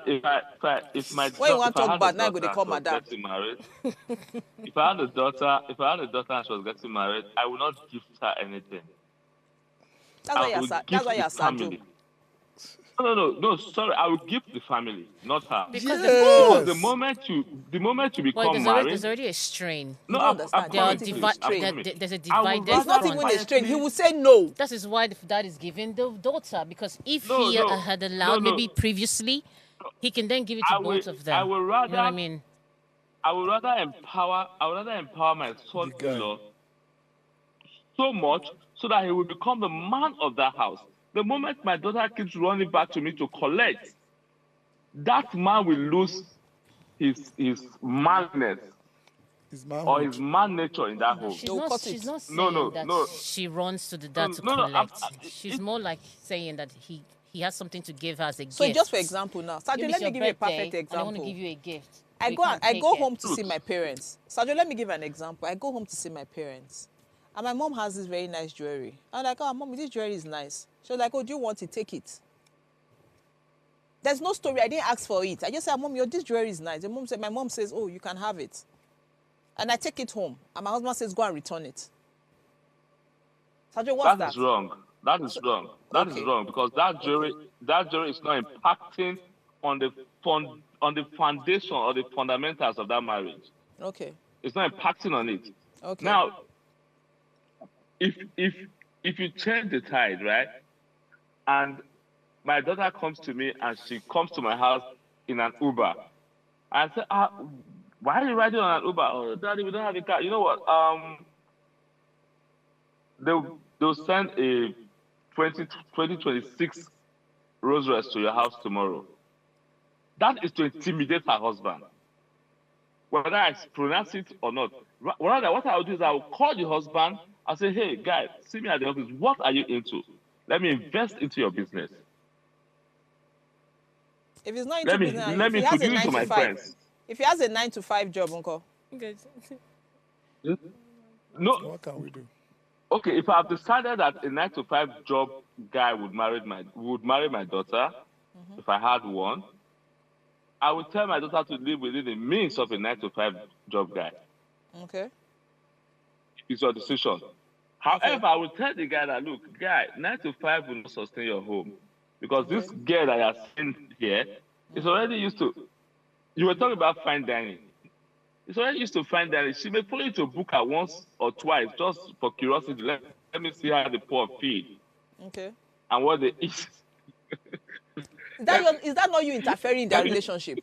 if my when you want to talk about now, they call madam. If I had a daughter and she was getting married, I would not gift her anything. That's why you're Sajo. No, sorry, I will gift the family, not her. Because the moment you become married, married, there's already a strain. No, there's a divided It's not front. even a strain. He will say no. That is why the dad is giving the daughter, because if he had allowed maybe previously, he can then give it to both of them. I would rather, you know what I mean? I would rather empower my son-in-law so much so that he will become the man of that house. The moment my daughter keeps running back to me to collect, that man will lose his madness or his man nature in that home. She's not saying that she runs to the dad to collect. She's more like saying that he has something to give her as a gift. So just for example now, Sajo, let me give you a perfect example. I want to give you a gift. I go home to see my parents. Sajo, let me give an example. I go home to see my parents. And my mom has this very nice jewelry. I'm like, oh, Mom, this jewelry is nice. She was like, oh, do you want it? Take it. There's no story. I didn't ask for it. I just said, Mom, this jewelry is nice. My mom says, oh, you can have it. And I take it home. And my husband says, go and return it. Sajo, what's that? That is wrong. That is wrong. That is wrong because that jewelry is not impacting on the foundation or the fundamentals of that marriage. Okay. It's not impacting on it. Okay. Now, if you change the tide, right, and my daughter comes to me and she comes to my house in an Uber, I say, why are you riding on an Uber? Oh, Daddy, we don't have a car. You know what? They'll send a 2026 Rolls Royce to your house tomorrow. That is to intimidate her husband. Whether I pronounce it or not. Rather, what I'll do is I'll call the husband. I'll say, hey, guys, see me at the office. What are you into? Let me invest into your business. If he's not into business, let me introduce you to my friends. If he has a 9-to-5 job, Uncle. Good. No. What can we do? okay, if I've decided that a 9 to 5 job guy would marry my daughter, if I had one, I would tell my daughter to live within the means of a 9 to 5 job guy. Okay. It's your decision. However, I would tell the guy that, look, guy, 9 to 5 will not sustain your home. Because this girl that you're seeing here is already used to, you were talking about fine dining. It's already used to fine dining. She may follow you to book her once or twice just for curiosity. Let me see how the poor feed. Okay. And what they eat. Is that not you interfering in their relationship?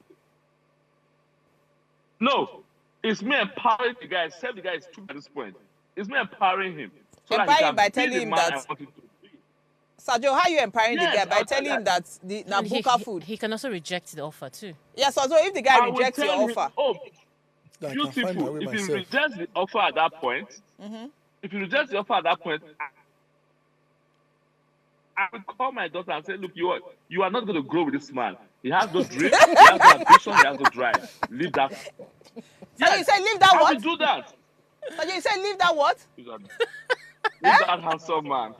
No. It's me empowering the guy. Except the guy is true at this point. It's me empowering him. So Empowering by that he can be telling the him man that. I want him to be. Sergio, how are you empowering the guy? By I'll telling him that the Nabuka food. He can also reject the offer too. Yes, so if the guy I will rejects your tell him, offer. oh, I can find my beautiful. way If he myself. rejects the offer at that point, if he rejects the offer at that point, I will call my daughter and say, look, you are not going to grow with this man. He has no dream, he has no ambition, he has no drive. Leave that. So you say leave that I what? will do that. So you say leave that what? Leave that handsome man.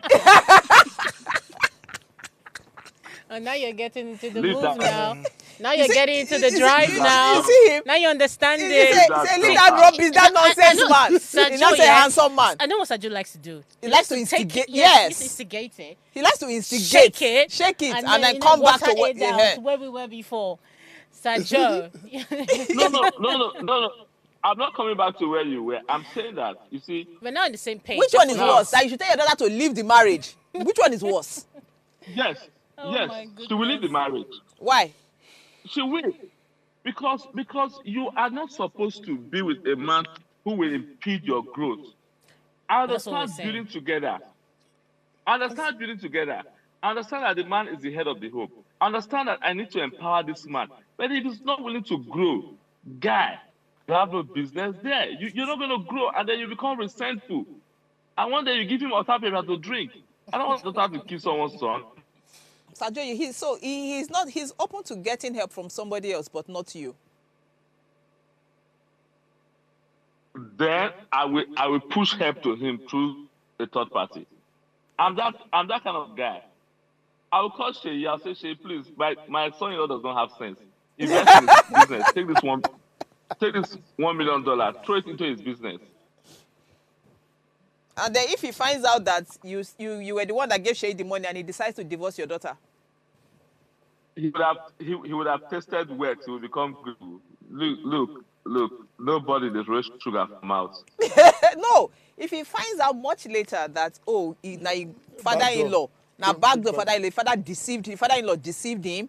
And now you're getting into the Leave move that- now. Now you're getting into the drive now. You see him? Now you understand He it. say leave that rubbish, that nonsense man. Sergio, He's not a yeah. handsome man. I know what Sergio likes to do. He likes to take instigate- it, yes. He's instigating. He likes to instigate, Shake it, and then come back to what. to where we were before. Sergio. No. I'm not coming back to where you were. I'm saying that, you see, We're not on the same page. Which one is No. worse? That you should tell your daughter to leave the marriage. Which one is worse? yes, Oh yes, my she will leave the marriage. Why? She will. Because you are not supposed to be with a man who will impede your growth. I That's what we're understand saying. building together. I understand that the man is the head of the home. I understand that I need to empower this man. But if he's not willing to grow, guy, you have no business there. You're not going to grow, and then you become resentful. And one day you give him water paper to drink. I don't want to have to kill someone's son. Sergio, he's open to getting help from somebody else, but not you. Then I will push help to him through a third party. I'm that kind of guy. I will call Shay. I'll say, Shay, please, my son-in-law does not have sense. Invest in his business. Take this $1 million, throw it into his business. And then if he finds out that you were the one that gave Shay the money and he decides to divorce your daughter. He would have tasted wet. He would become good. Look. Nobody is raised sugar from mouth. No, if he finds out much later that father-in-law, now backdoor father-in-law, father-in-law deceived him,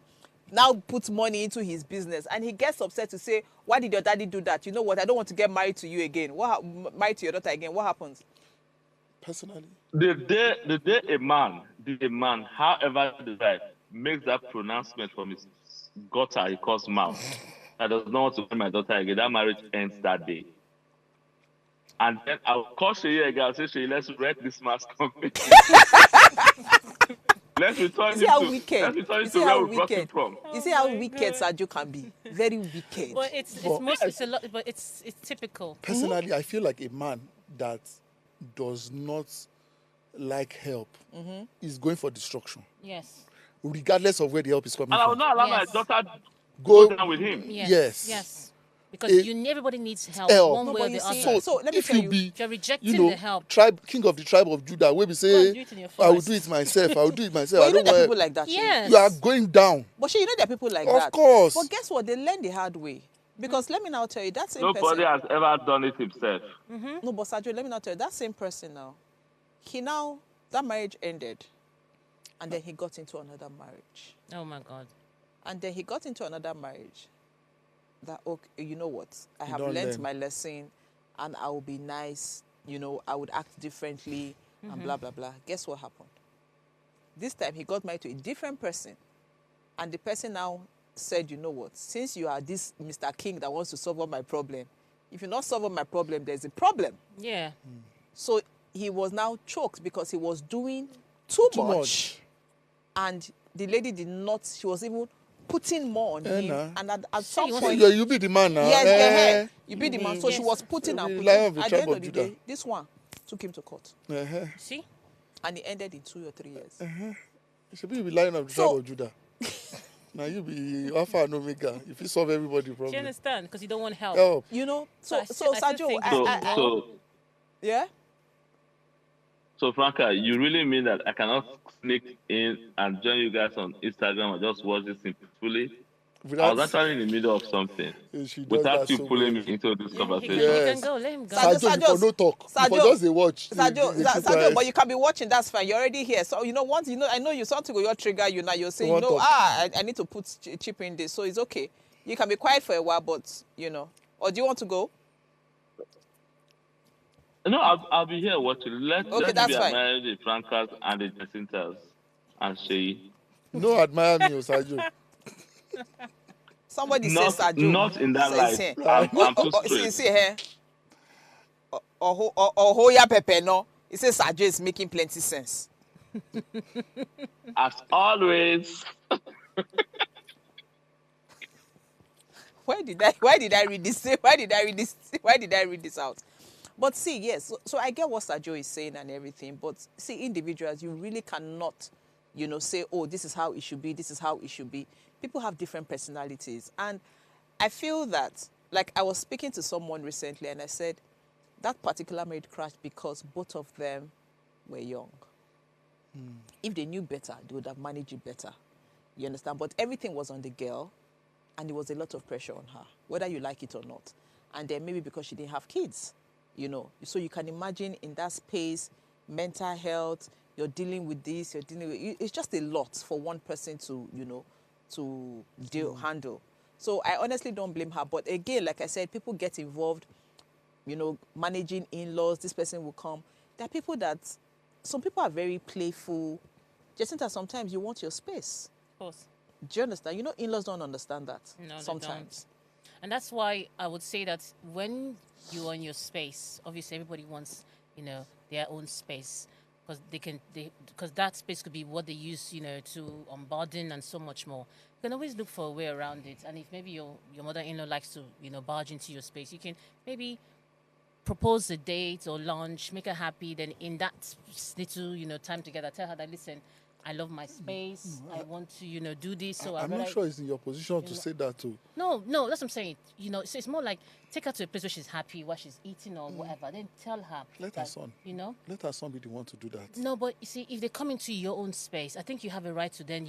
now puts money into his business, and he gets upset to say, why did your daddy do that? You know what? I don't want to get married to you again. Married to your daughter again. What happens? Personally, The day a man, however the right, makes that pronouncement from his gutter he calls mouth, I does not want to marry my daughter again, that marriage ends that day. And then I'll call Shay again. I'll say, Shay, let's wreck this man's company. Let's return See how him wicked. to where we brought him from. You see how wicked Sergio can be. Very wicked. But it's a lot. But it's typical. personally, I feel like a man that does not like help is going for destruction, Yes. regardless of where the help is coming And I will from. not allow Yes. my daughter Go go down with him. Yes. Yes. Because everybody needs help, Help. one No, way but or you the see- other. So let me if tell you you, be, If you're rejecting you know, the help, king of the tribe of Judah, where we Go say, and do it in your I will forest. do it myself. I will do it myself. but I you know don't there are people want. like that. Shay. yes. You are going down. But Shay, you know there are people like Of that. course. But guess what? They learn the hard way. Because let me now tell you, that same Nobody person. has ever done it himself. No, but Sergio, let me now tell you, that same person now, that marriage ended. And then he got into another marriage. Oh my God. And then he got into another marriage. That, okay, you know what? I have don't learned learn. my lesson and I will be nice. You know, I would act differently and blah, blah, blah. Guess what happened? This time he got married to a different person. And the person now said, you know what? Since you are this Mr. King that wants to solve all my problem, if you not solve all my problem, there's a problem. Yeah. So he was now choked because he was doing too much. And the lady did not, she was even putting more on him. nah. And at some you want point, You be the man now. yes, Eh, you be the man. So she Yes. was putting and You be putting. lion of the At the tribe end of of the Judah. day, this one took him to court. See? And it ended in 2 or 3 years. You should be lying of the tribe of Judah. Now you be Alpha and Omega. If you solve everybody's Do problem. you understand? Because you don't want help. Help. You know, So I so still Sajo, think yeah? So Franca, you really mean that I cannot sneak in and join you guys on Instagram and just watch this peacefully? I was actually in the middle of something She does without that you so pulling well. me into this He conversation. can Yes. go. Let him go. Sajo, before no talk. Before just they watch. Sajo, but you can be watching. That's fine. You're already here. So once I know you something will trigger you now. You're saying, I need to put chip in this, so it's okay. You can be quiet for a while, but Or do you want to go? No, I'll be here watching. Let's that's be fine. admiring the Francas and the Jacintas and Shay. No, admire me, Sajo. Somebody Not, says Sajo. not in that light. I'm too straight. See here. Hoya Pepe, no. It says Sajo is making plenty sense. As always. Why did I read this? Why did I read this out? But see, yes, so I get what Sajo is saying and everything, but see, individuals, you really cannot, say, oh, this is how it should be, this is how it should be. People have different personalities. And I feel that, like I was speaking to someone recently and I said, that particular marriage crashed because both of them were young. If they knew better, they would have managed it better. You understand? But everything was on the girl and there was a lot of pressure on her, whether you like it or not. And then maybe because she didn't have kids. So you can imagine in that space, mental health, you're dealing with this, it's just a lot for one person to, handle. So I honestly don't blame her. But again, like I said, people get involved, managing in-laws, this person will come. There are people some people are very playful. Jacinta, sometimes you want your space. Of course. Do you understand? In-laws don't understand that No, sometimes. And that's why I would say that when you're in your space, obviously everybody wants, their own space because that space could be what they use, to unburden and so much more. You can always look for a way around it. And if maybe your mother-in-law likes to, barge into your space, you can maybe propose a date or lunch, make her happy. Then in that little, time together, tell her that, listen, I love my space. I want to, do this. So I'm not sure it's in your position to say that too. No, that's what I'm saying. So it's more like take her to a place where she's happy, while she's eating or whatever. Then tell her. Let her son. Let her son be the one to do that. No, but you see, if they come into your own space, I think you have a right to then,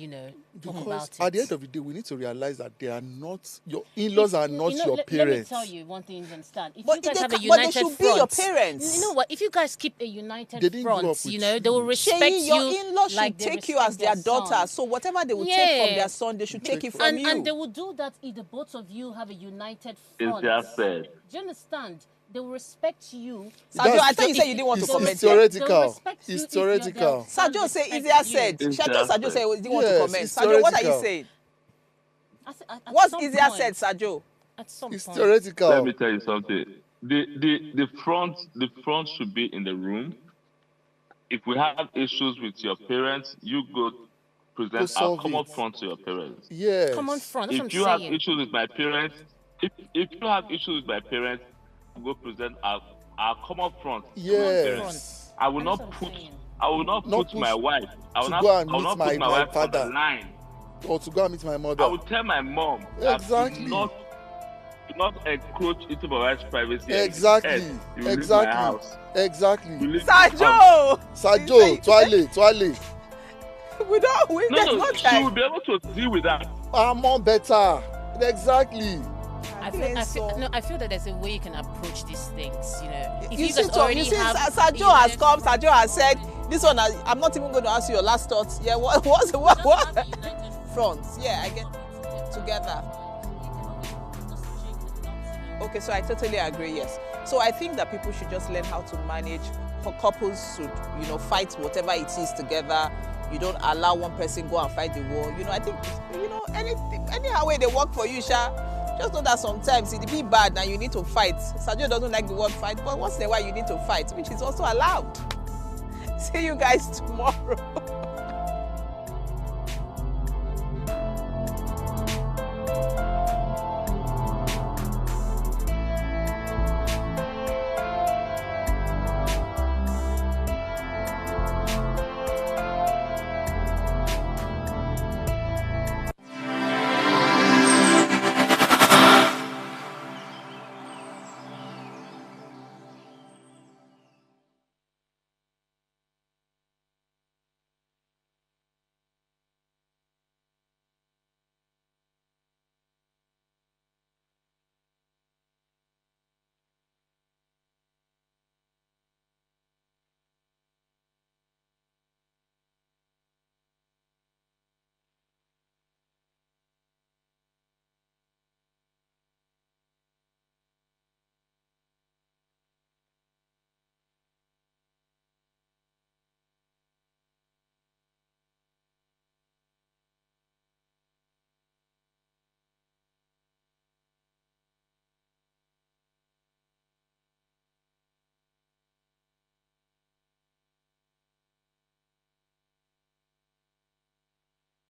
talk about it. At the end of the day, we need to realize that they are not your in-laws are not your parents. Let me tell you one thing you understand. If But you guys have a they united should front, be your parents. You know what? If you guys keep a united They didn't grow front, up with they will respect Shay, you. your in-laws like should they take you as their respect daughter. son. So whatever they will take from their son, they should take it from you. And they will do that if the both of you have a united front. Cynthia said. Do you understand? They will respect you. Sajo, I thought you said you didn't want to comment. It's theoretical. They will It's respect you if theoretical. their Sajo say respect easier you. said. Cynthia Sajo said. say he didn't want to Yes, comment. it's Sajo, what are you theoretical. saying? At What's some easier point- said, Sajo? At some It's point. theoretical. Let me tell you something. The front should be in the room. If we have issues with your parents, you go present To our solve common it. front to your parents. Yes. Come on front. That's If what you I'm have saying. issues with my parents, if you have issues with my parents, go present our common front. Yes. I will That's not what I'm put saying. my wife. I will to not go and I will meet not my put my wife on the father. line. Or to go and meet my mother. I will tell my mom that Exactly. do not encroach into my wife's privacy. Exactly. Else, you will leave my Exactly. house. Exactly. You leave my house. Sajo! Sajo, toilet. No, there's no she time. will be able to deal with that. I'm on better. Exactly. I feel that there's a way you can approach these things. If You you see, guys already have Sajo has come. Sajo has said, this one, I'm not even going to ask you your last thoughts. Yeah, what? Fronts. Yeah, I get together. Okay, so I totally agree, yes. So I think that people should just learn how to manage. Couples should, fight whatever it is together. You don't allow one person go and fight the war. I think, anyhow way they work for you, Sha. Just know that sometimes it be bad and you need to fight. Sajo doesn't like the word fight, but once in a while you need to fight, which is also allowed. See you guys tomorrow.